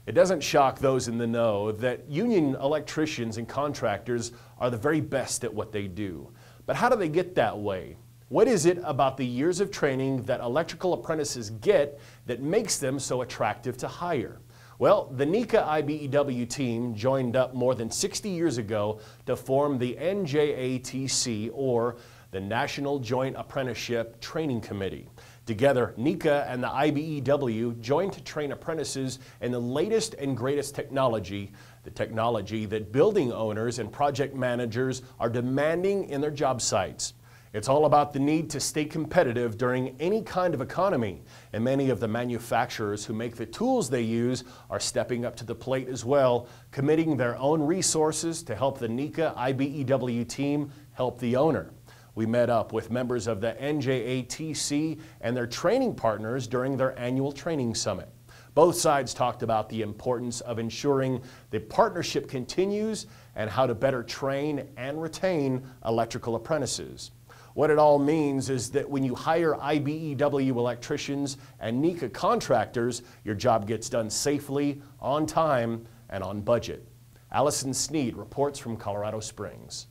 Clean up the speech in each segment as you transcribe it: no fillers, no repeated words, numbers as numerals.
It doesn't shock those in the know that union electricians and contractors are the very best at what they do. But how do they get that way? What is it about the years of training that electrical apprentices get that makes them so attractive to hire? Well, the NECA IBEW team joined up more than 60 years ago to form the NJATC, or the National Joint Apprenticeship Training Committee. Together, NECA and the IBEW joined to train apprentices in the latest and greatest technology, the technology that building owners and project managers are demanding in their job sites. It's all about the need to stay competitive during any kind of economy, and many of the manufacturers who make the tools they use are stepping up to the plate as well, committing their own resources to help the NECA IBEW team help the owner. We met up with members of the NJATC and their training partners during their annual training summit. Both sides talked about the importance of ensuring the partnership continues and how to better train and retain electrical apprentices. What it all means is that when you hire IBEW electricians and NECA contractors, your job gets done safely, on time, and on budget. Allison Sneed reports from Colorado Springs.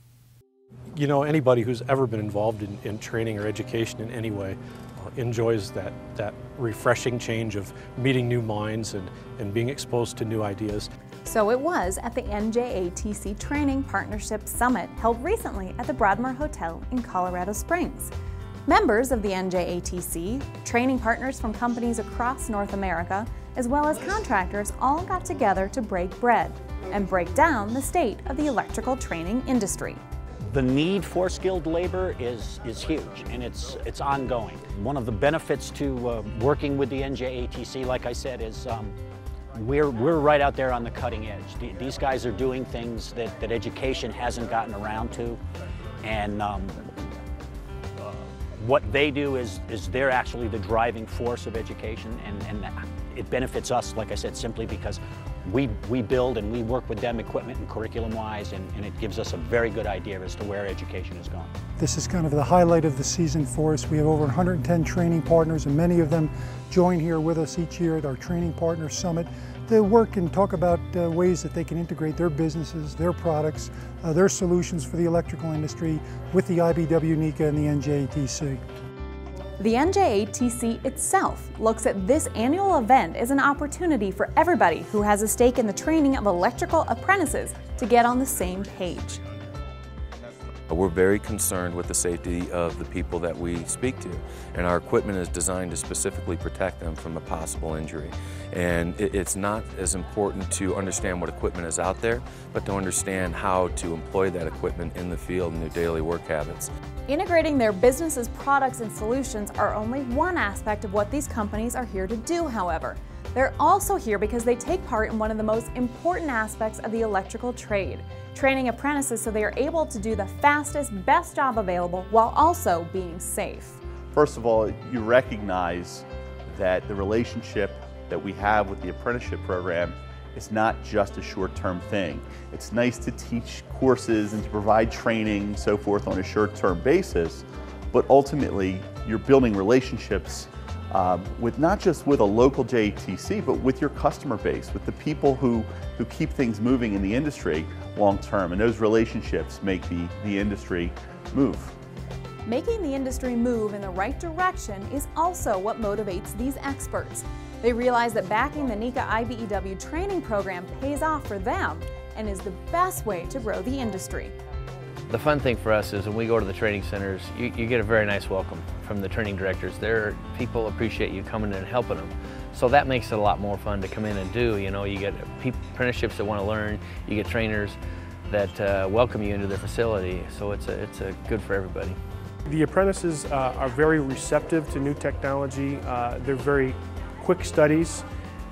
You know, anybody who's ever been involved in training or education in any way enjoys that refreshing change of meeting new minds and being exposed to new ideas. So it was at the NJATC Training Partnership Summit held recently at the Broadmoor Hotel in Colorado Springs. Members of the NJATC, training partners from companies across North America, as well as contractors all got together to break bread and break down the state of the electrical training industry. The need for skilled labor is huge, and it's ongoing. One of the benefits to working with the NJATC, like I said, is we're right out there on the cutting edge. These guys are doing things that education hasn't gotten around to, and what they do is they're actually the driving force of education, and it benefits us, like I said, simply because we build and we work with them equipment and curriculum-wise, and it gives us a very good idea as to where education is going. This is kind of the highlight of the season for us. We have over 110 training partners, and many of them join here with us each year at our Training Partner Summit to work and talk about ways that they can integrate their businesses, their products, their solutions for the electrical industry with the IBEW, NECA, and the NJATC. The NJATC itself looks at this annual event as an opportunity for everybody who has a stake in the training of electrical apprentices to get on the same page. We're very concerned with the safety of the people that we speak to, and our equipment is designed to specifically protect them from a possible injury. And it's not as important to understand what equipment is out there, but to understand how to employ that equipment in the field in their daily work habits. Integrating their businesses' products and solutions are only one aspect of what these companies are here to do, however. They're also here because they take part in one of the most important aspects of the electrical trade, training apprentices so they are able to do the fastest, best job available while also being safe. First of all, you recognize that the relationship that we have with the apprenticeship program is not just a short-term thing. It's nice to teach courses and to provide training and so forth on a short-term basis, but ultimately you're building relationships with not just with a local JATC, but with your customer base, with the people who keep things moving in the industry long-term, and those relationships make the industry move. Making the industry move in the right direction is also what motivates these experts. They realize that backing the NECA IBEW training program pays off for them and is the best way to grow the industry. The fun thing for us is when we go to the training centers, you get a very nice welcome from the training directors. People appreciate you coming in and helping them. So that makes it a lot more fun to come in and do. You know, you get apprenticeships that want to learn, you get trainers that welcome you into their facility. So it's good for everybody. The apprentices are very receptive to new technology. They're very quick studies.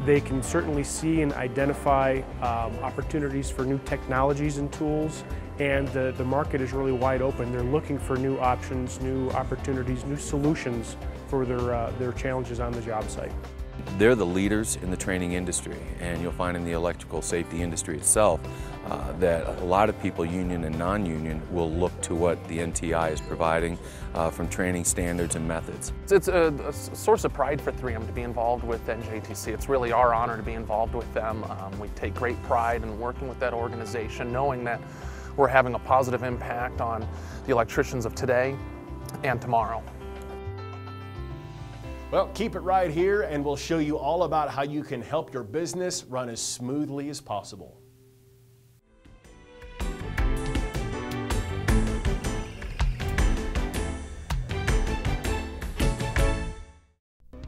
They can certainly see and identify opportunities for new technologies and tools, and the market is really wide open. They're looking for new options, new opportunities, new solutions for their challenges on the job site. They're the leaders in the training industry, and you'll find in the electrical safety industry itself that a lot of people, union and non-union, will look to what the NTI is providing from training standards and methods. It's a source of pride for 3M to be involved with NJATC. It's really our honor to be involved with them. We take great pride in working with that organization, knowing that we're having a positive impact on the electricians of today and tomorrow. Well, keep it right here and we'll show you all about how you can help your business run as smoothly as possible.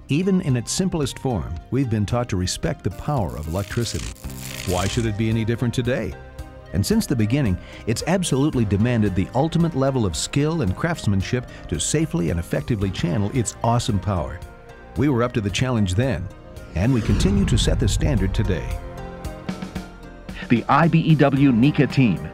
Even in its simplest form, we've been taught to respect the power of electricity. Why should it be any different today? And since the beginning, it's absolutely demanded the ultimate level of skill and craftsmanship to safely and effectively channel its awesome power. We were up to the challenge then, and we continue to set the standard today. The IBEW NECA team